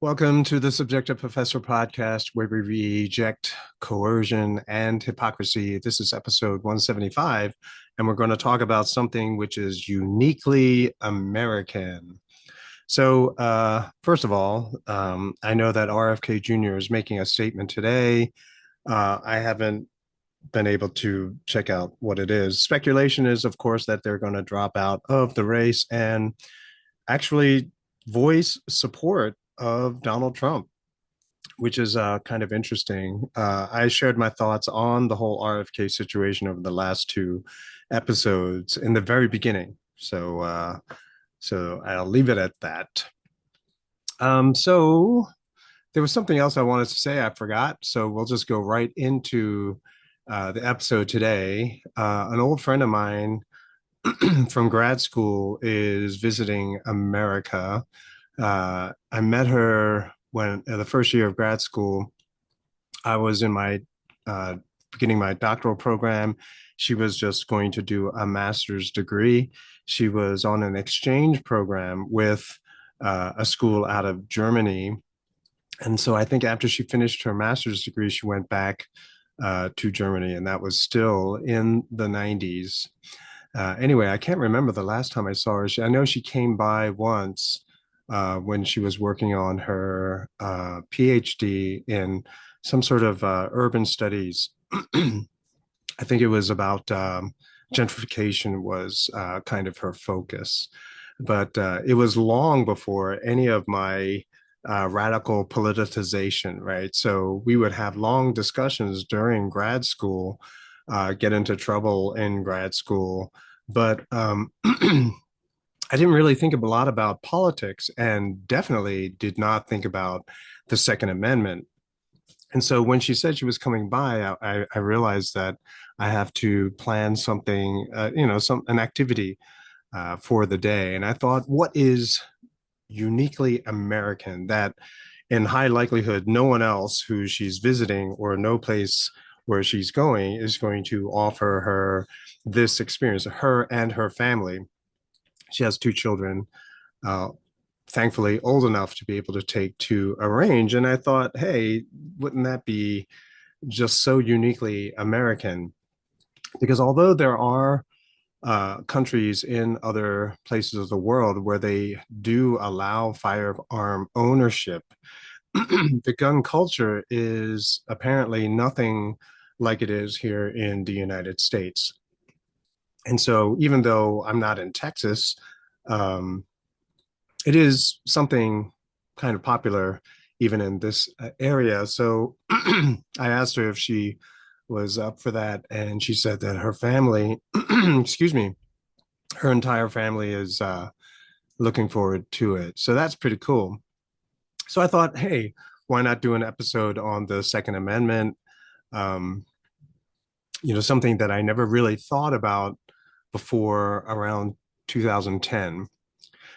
Welcome to the Subjective Professor podcast, where we reject coercion and hypocrisy. This is episode 175, and we're going to talk about something which is uniquely American. First of all, I know that RFK Jr. is making a statement today. I haven't been able to check out what it is. Speculation is, of course, that they're going to drop out of the race and actually voice support of Donald Trump, which is kind of interesting. I shared my thoughts on the whole RFK situation over the last two episodes in the very beginning. So I'll leave it at that. So there was something else I wanted to say I forgot. So we'll just go right into the episode today. An old friend of mine from grad school is visiting America. I met her when in the first year of grad school. I was in my uh, beginning my doctoral program. She was just going to do a master's degree. She was on an exchange program with a school out of Germany. And so I think after she finished her master's degree, she went back to Germany, and that was still in the 90s. Anyway, I can't remember the last time I saw her. I know she came by once when she was working on her PhD in some sort of urban studies. I think it was about gentrification was kind of her focus. But it was long before any of my radical politicization, right? So we would have long discussions during grad school, get into trouble in grad school. But I didn't really think a lot about politics and definitely did not think about the Second Amendment. And so when she said she was coming by, I realized that I have to plan something, an activity for the day. And I thought, what is uniquely American that in high likelihood, no one else who she's visiting or no place where she's going is going to offer her this experience, her and her family. She has two children, uh, thankfully old enough to be able to take to a range. And I thought, hey, wouldn't that be just so uniquely American? Because although there are countries in other places of the world where they do allow firearm ownership, the gun culture is apparently nothing like it is here in the United States. And so, even though I'm not in Texas, um, it is something kind of popular even in this area. So I asked her if she was up for that, and she said that her family, excuse me, her entire family is looking forward to it. So that's pretty cool. So I thought, hey, why not do an episode on the Second Amendment? Um, something that I never really thought about before around 2010.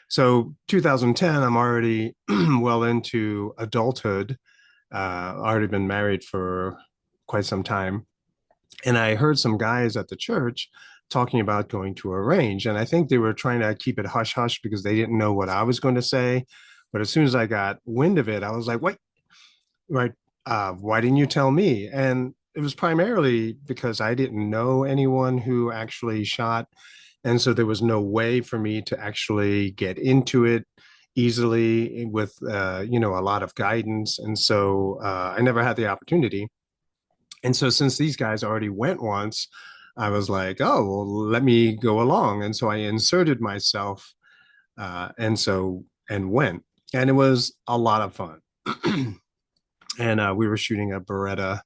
So 2010, I'm already well into adulthood. Already been married for quite some time. And I heard some guys at the church talking about going to a range. And I think they were trying to keep it hush hush because they didn't know what I was going to say. But as soon as I got wind of it, I was like, wait, right, why didn't you tell me? And it was primarily because I didn't know anyone who actually shot. And so there was no way for me to actually get into it easily with, a lot of guidance. And so I never had the opportunity. And so since these guys already went once, I was like, oh, well, let me go along. And so I inserted myself and went. And it was a lot of fun. And we were shooting a Beretta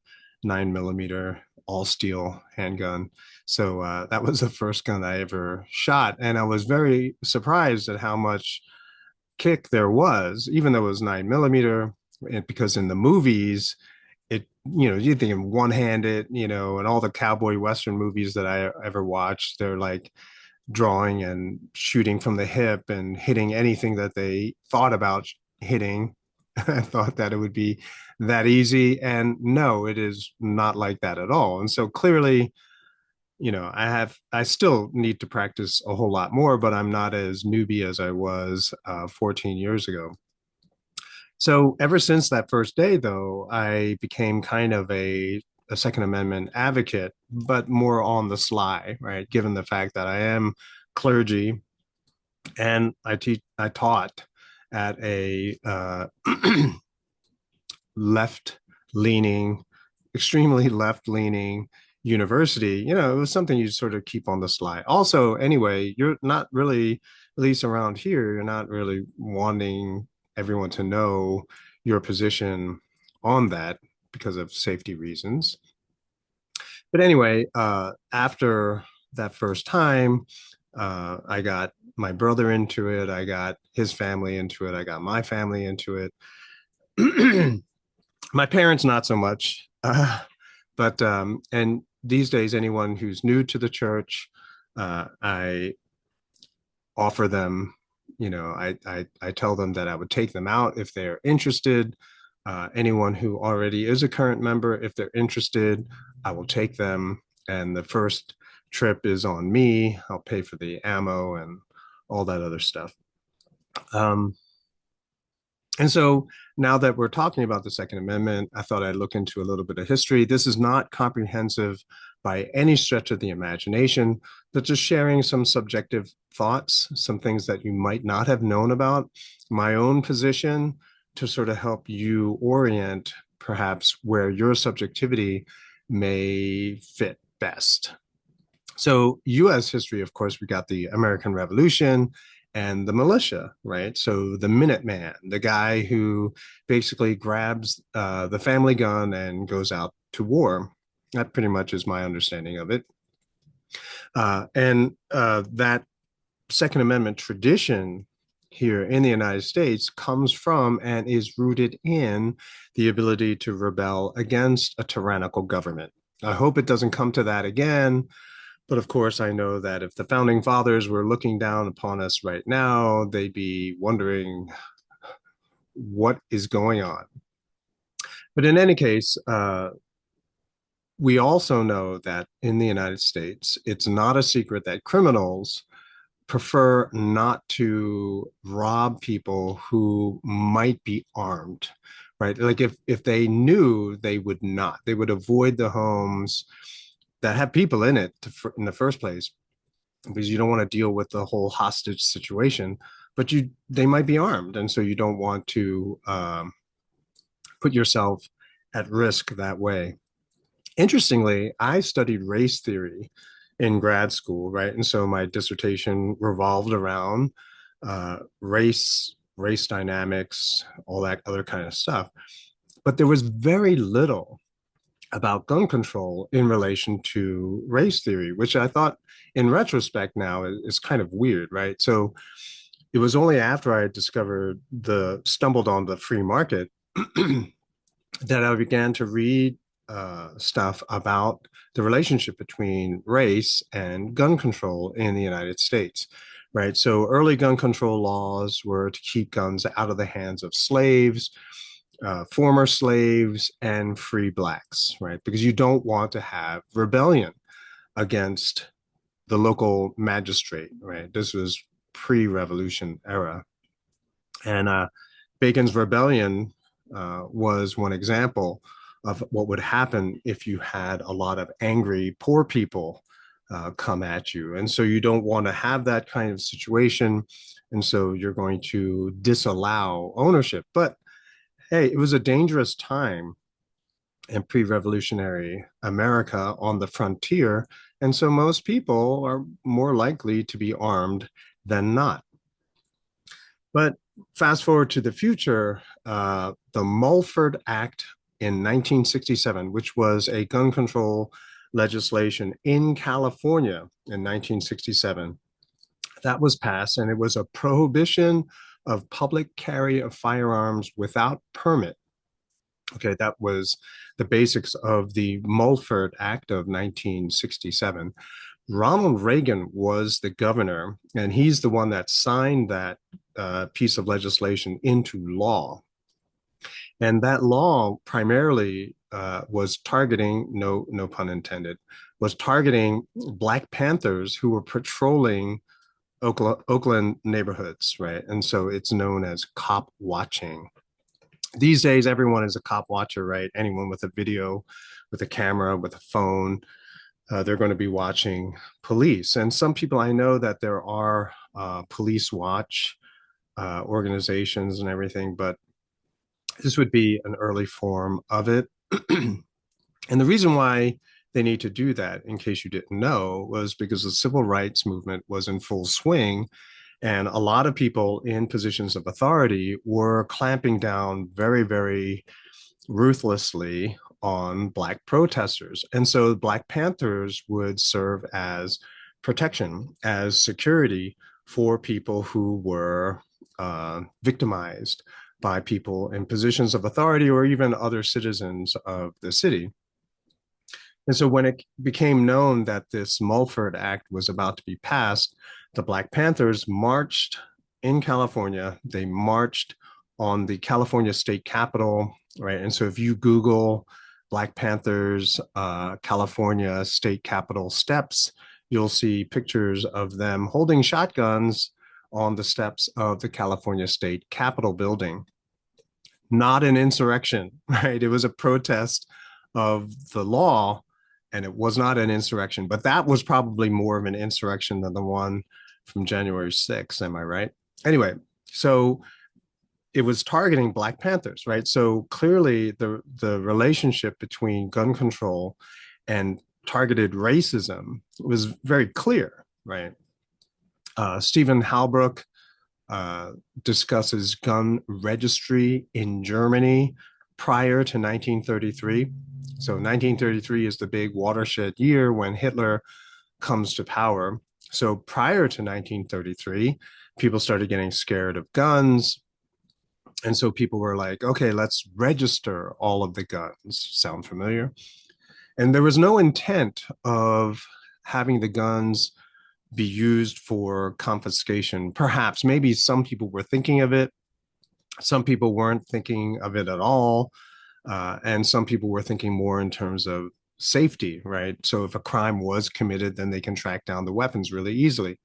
9mm all steel handgun. So that was the first gun I ever shot. And I was very surprised at how much kick there was, even though it was 9mm, because in the movies, you think of one handed, and all the cowboy Western movies that I ever watched, they're like drawing and shooting from the hip and hitting anything that they thought about hitting. I thought that it would be that easy. And no, it is not like that at all. And so clearly, I still need to practice a whole lot more, but I'm not as newbie as I was 14 years ago. So ever since that first day, though, I became kind of a Second Amendment advocate, but more on the sly, right? Given the fact that I am clergy and I taught at a left leaning, extremely left leaning university. It was something you sort of keep on the sly. Also, anyway, you're not really, at least around here, you're not really wanting everyone to know your position on that because of safety reasons. But anyway, after that first time, I got my brother into it, I got his family into it, I got my family into it. My parents not so much, but and these days anyone who's new to the church, I offer them, I tell them that I would take them out if they're interested. Anyone who already is a current member, if they're interested, I will take them, and the first trip is on me. I'll pay for the ammo and all that other stuff. um, And so now that we're talking about the Second Amendment, I thought I'd look into a little bit of history. This is not comprehensive by any stretch of the imagination, but just sharing some subjective thoughts, some things that you might not have known about, my own position to sort of help you orient perhaps where your subjectivity may fit best. So, US history, of course, we got the American Revolution and the militia, right? So, the Minuteman, the guy who basically grabs the family gun and goes out to war. That pretty much is my understanding of it. And that Second Amendment tradition here in the United States comes from and is rooted in the ability to rebel against a tyrannical government. I hope it doesn't come to that again. But of course, I know that if the founding fathers were looking down upon us right now, they'd be wondering what is going on. But in any case, we also know that in the United States, it's not a secret that criminals prefer not to rob people who might be armed, right? Like if they knew, they would not. They would avoid the homes that have people in it in the first place, because you don't want to deal with the whole hostage situation. But they might be armed, and so you don't want to put yourself at risk that way. Interestingly, I studied race theory in grad school, right? And so my dissertation revolved around race dynamics, all that other kind of stuff. But there was very little about gun control in relation to race theory, which I thought in retrospect now is kind of weird, right? So it was only after I discovered stumbled on the free market that I began to read stuff about the relationship between race and gun control in the United States, right? So early gun control laws were to keep guns out of the hands of slaves, former slaves, and free blacks, right? Because you don't want to have rebellion against the local magistrate, right? This was pre-revolution era. And Bacon's Rebellion was one example of what would happen if you had a lot of angry poor people come at you. And so you don't want to have that kind of situation. And so you're going to disallow ownership. But hey, it was a dangerous time in pre-revolutionary America on the frontier. And so most people are more likely to be armed than not. But fast forward to the future, the Mulford Act in 1967, which was a gun control legislation in California in 1967, that was passed, and it was a prohibition of public carry of firearms without permit. Okay, that was the basics of the Mulford Act of 1967. Ronald Reagan was the governor, and he's the one that signed that piece of legislation into law. And that law primarily was targeting, no pun intended, was targeting Black Panthers who were patrolling Oakland neighborhoods, right? And so it's known as cop watching. These days, everyone is a cop watcher, right? Anyone with a video, with a camera, with a phone, they're going to be watching police. And some people, I know that there are police watch organizations and everything, but this would be an early form of it. And the reason why they need to do that, in case you didn't know, was because the civil rights movement was in full swing. And a lot of people in positions of authority were clamping down very, very ruthlessly on Black protesters. And so Black Panthers would serve as protection, as security for people who were victimized by people in positions of authority or even other citizens of the city. And so when it became known that this Mulford Act was about to be passed, the Black Panthers marched in California. They marched on the California state capitol, right? And so if you Google Black Panthers, California state capitol steps, you'll see pictures of them holding shotguns on the steps of the California state capitol building. Not an insurrection, right? It was a protest of the law, and it was not an insurrection, but that was probably more of an insurrection than the one from January 6th. Am I right? Anyway, so it was targeting Black Panthers, right? So clearly the relationship between gun control and targeted racism was very clear, right? Stephen Halbrook discusses gun registry in Germany prior to 1933. So 1933 is the big watershed year when Hitler comes to power. So prior to 1933, people started getting scared of guns. And so people were like, okay, let's register all of the guns. Sound familiar? And there was no intent of having the guns be used for confiscation. Perhaps, maybe some people were thinking of it. Some people weren't thinking of it at all. And some people were thinking more in terms of safety, right? So if a crime was committed, then they can track down the weapons really easily.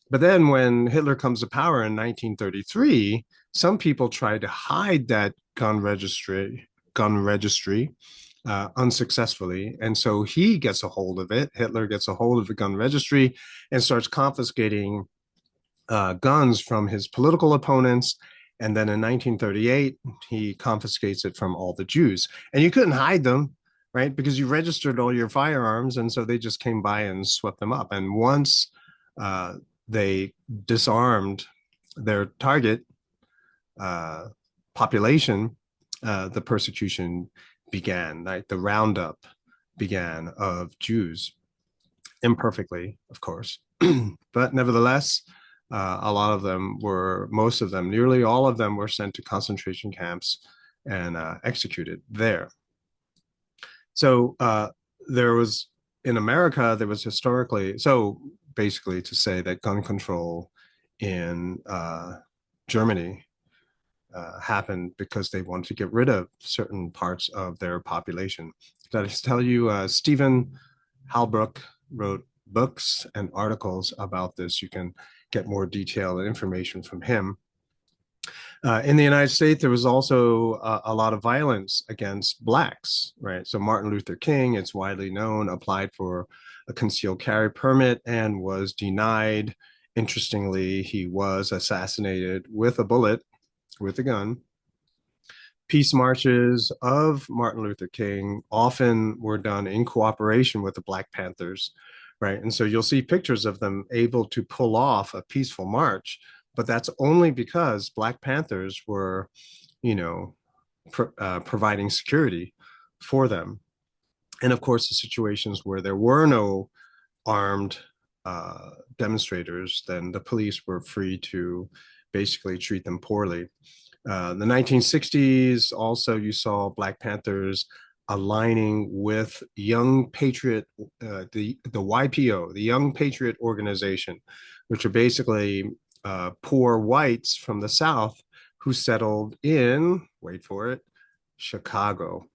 But then when Hitler comes to power in 1933, some people tried to hide that gun registry unsuccessfully. And so he gets a hold of it. Hitler gets a hold of the gun registry and starts confiscating guns from his political opponents. And then in 1938, he confiscates it from all the Jews. And you couldn't hide them, right? Because you registered all your firearms. And so they just came by and swept them up. And once they disarmed their target population, the persecution began, like the roundup began of Jews, imperfectly, of course. But nevertheless, a lot of them were, most of them, nearly all of them were sent to concentration camps and executed there. So there was, in America, there was historically, so basically to say that gun control in Germany happened because they wanted to get rid of certain parts of their population. Did I tell you, Stephen Halbrook wrote books and articles about this. You can get more detailed information from him. In the United States, there was also a lot of violence against Blacks, right? So Martin Luther King, it's widely known, applied for a concealed carry permit and was denied. Interestingly, he was assassinated with a bullet, with a gun. Peace marches of Martin Luther King often were done in cooperation with the Black Panthers, right? And so you'll see pictures of them able to pull off a peaceful march, but that's only because Black Panthers were, you know, providing security for them. And of course, the situations where there were no armed demonstrators, then the police were free to basically treat them poorly. The 1960s, also, you saw Black Panthers aligning with Young Patriot, the YPO, the Young Patriot Organization, which are basically poor whites from the South who settled in, wait for it, Chicago.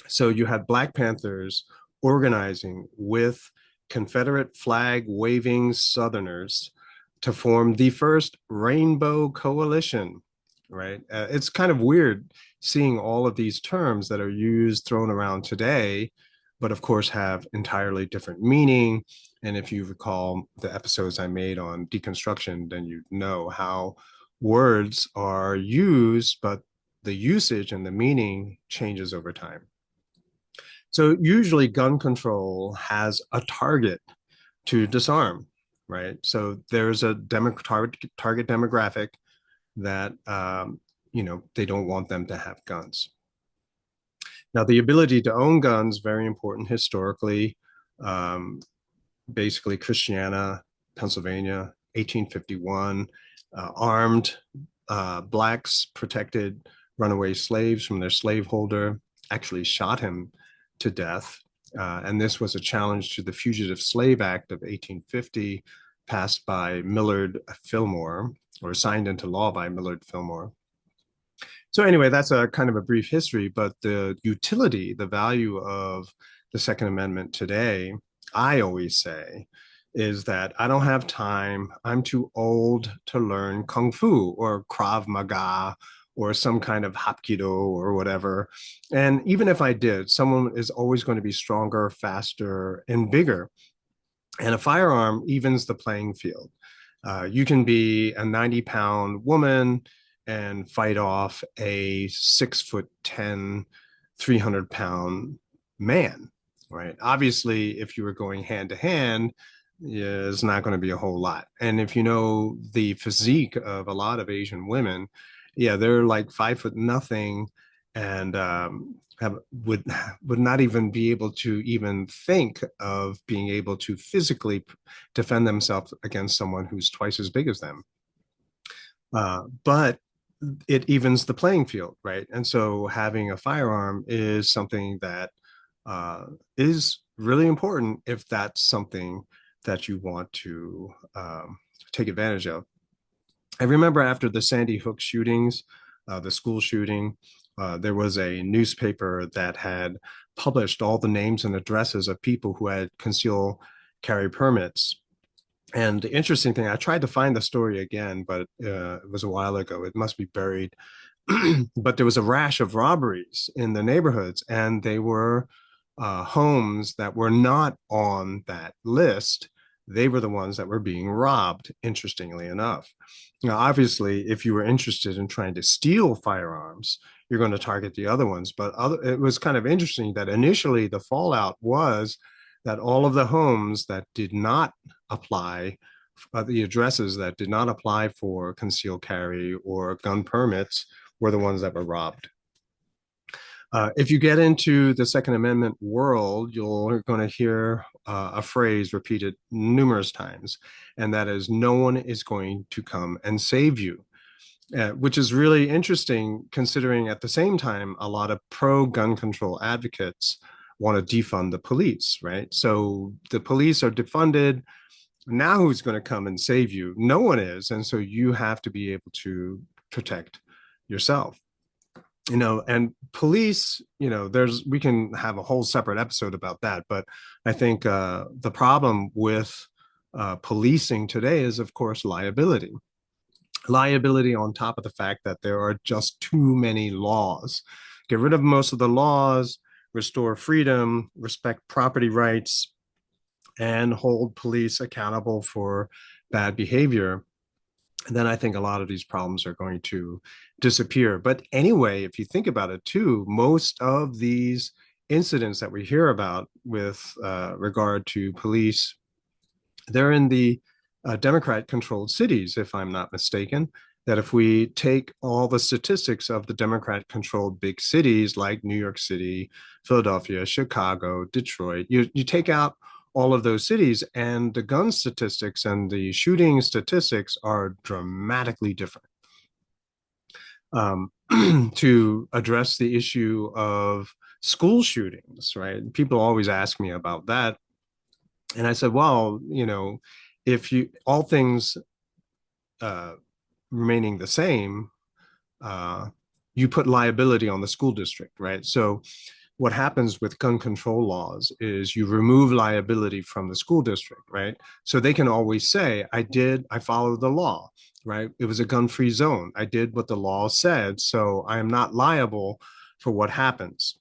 So you had Black Panthers organizing with Confederate flag waving Southerners to form the first Rainbow Coalition, right? It's kind of weird seeing all of these terms that are used, thrown around today, but of course have entirely different meaning. And if you recall the episodes I made on deconstruction, then you know how words are used, but the usage and the meaning changes over time. So usually gun control has a target to disarm, right? So there's a target demographic that they don't want them to have guns. Now, the ability to own guns very important historically. Um, Basically, Christiana, Pennsylvania, 1851, armed blacks protected runaway slaves from their slaveholder, actually shot him to death. And this was a challenge to the Fugitive Slave Act of 1850, passed by Millard Fillmore, or signed into law by Millard Fillmore. So anyway, that's a kind of a brief history, but the utility, the value of the Second Amendment today, I always say, is that I don't have time. I'm too old to learn Kung Fu or Krav Maga or some kind of Hapkido or whatever. And even if I did, someone is always going to be stronger, faster, and bigger. And a firearm evens the playing field. You can be a 90-pound woman and fight off a 6'10", 300-pound man, right? Obviously, if you were going hand to hand, yeah, it's not going to be a whole lot. And if you know the physique of a lot of Asian women, yeah, they're like 5 foot nothing, and would not even be able to even think of being able to physically defend themselves against someone who's twice as big as them. But it evens the playing field, right? And so having a firearm is something that is really important if that's something that you want to take advantage of. I remember after the Sandy Hook shootings, the school shooting, there was a newspaper that had published all the names and addresses of people who had concealed carry permits. And the interesting thing, I tried to find the story again, but it was a while ago. It must be buried. But there was a rash of robberies in the neighborhoods, and they were homes that were not on that list. They were the ones that were being robbed, interestingly enough. Now, obviously, if you were interested in trying to steal firearms, you're going to target the other ones. But it was kind of interesting that initially the fallout was that all of the homes that did not apply, the addresses that did not apply for concealed carry or gun permits, were the ones that were robbed. If you get into the Second Amendment world, you're going to hear a phrase repeated numerous times, and that is, no one is going to come and save you, which is really interesting considering at the same time, a lot of pro-gun control advocates want to defund the police, right? So the police are defunded. Now who's going to come and save you? No one is. And so you have to be able to protect yourself. And police, we can have a whole separate episode about that, but I think the problem with policing today is, of course, liability on top of the fact that there are just too many laws. Get rid of most of the laws, restore freedom, respect property rights, and hold police accountable for bad behavior. And then I think a lot of these problems are going to disappear. But anyway, if you think about it too, most of these incidents that we hear about with regard to police, they're in the Democrat-controlled cities, if I'm not mistaken. That if we take all the statistics of the Democrat-controlled big cities like New York City, Philadelphia, Chicago, Detroit, you take out all of those cities, and the gun statistics and the shooting statistics are dramatically different. To address the issue of school shootings, right? People always ask me about that. And I said, well, if all things remaining the same, you put liability on the school district, right? So what happens with gun control laws is you remove liability from the school district, right? So they can always say, I followed the law. right? It was a gun-free zone. I did what the law said, so I am not liable for what happens.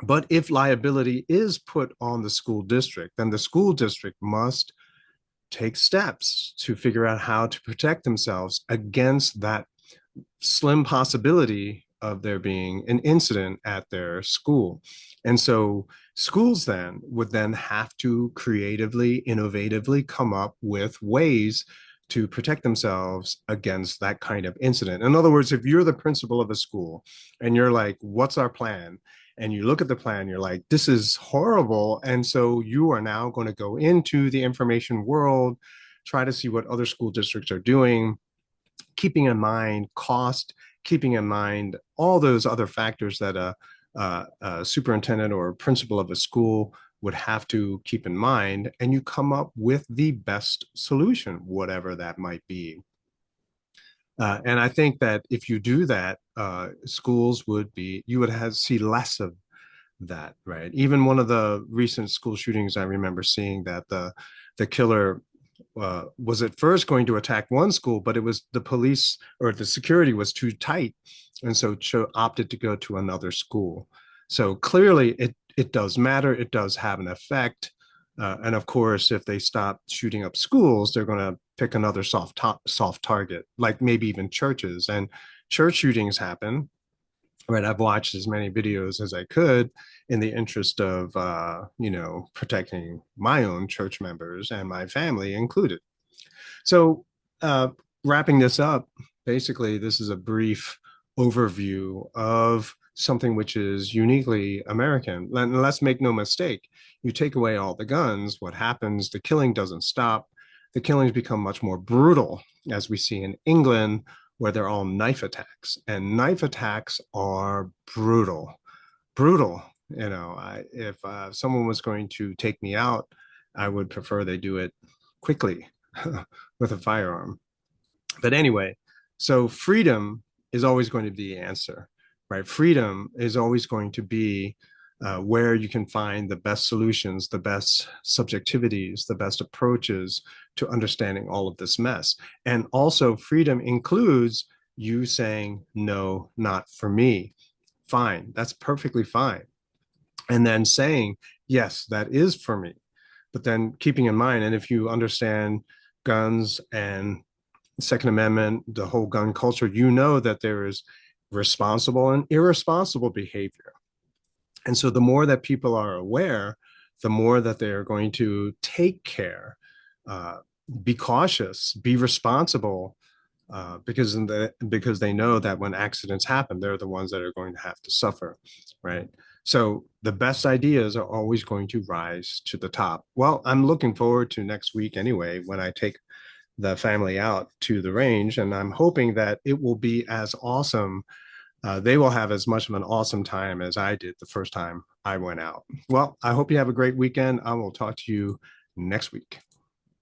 But if liability is put on the school district, then the school district must take steps to figure out how to protect themselves against that slim possibility of there being an incident at their school. And so schools then would then have to creatively, innovatively come up with ways to protect themselves against that kind of incident. In other words, if you're the principal of a school and you're like, what's our plan? And you look at the plan, you're like, this is horrible. And so you are now going to go into the information world, try to see what other school districts are doing, keeping in mind cost, keeping in mind all those other factors that a superintendent or principal of a school would have to keep in mind, and you come up with the best solution, whatever that might be. And I think that if you do that, schools would be, you would have see less of that, right? Even one of the recent school shootings, I remember seeing that the killer was at first going to attack one school, but it was the police or the security was too tight, and so opted to go to another school. So clearly, it does matter. It does have an effect. And of course, if they stop shooting up schools, they're going to pick another soft target, like maybe even churches. And church shootings happen, right? I've watched as many videos as I could in the interest of, protecting my own church members and my family included. So, uh, wrapping this up, basically, this is a brief overview of something which is uniquely American. And let's make no mistake, you take away all the guns, what happens? The killing doesn't stop. The killings become much more brutal, as we see in England, where they're all knife attacks. And knife attacks are brutal, brutal. If someone was going to take me out, I would prefer they do it quickly with a firearm. But anyway, so freedom is always going to be the answer, right? Freedom is always going to be where you can find the best solutions, the best subjectivities, the best approaches to understanding all of this mess. And also, freedom includes you saying, no, not for me. Fine, that's perfectly fine. And then saying, yes, that is for me. But then keeping in mind, and if you understand guns and Second Amendment, the whole gun culture, you know that there is responsible and irresponsible behavior. And so the more that people are aware, the more that they are going to take care, uh, be cautious, be responsible, because they know that when accidents happen, they're the ones that are going to have to suffer, right? So the best ideas are always going to rise to the top. Well, I'm looking forward to next week anyway, when I take the family out to the range, and I'm hoping that it will be as awesome. They will have as much of an awesome time as I did the first time I went out. Well, I hope you have a great weekend. I will talk to you next week.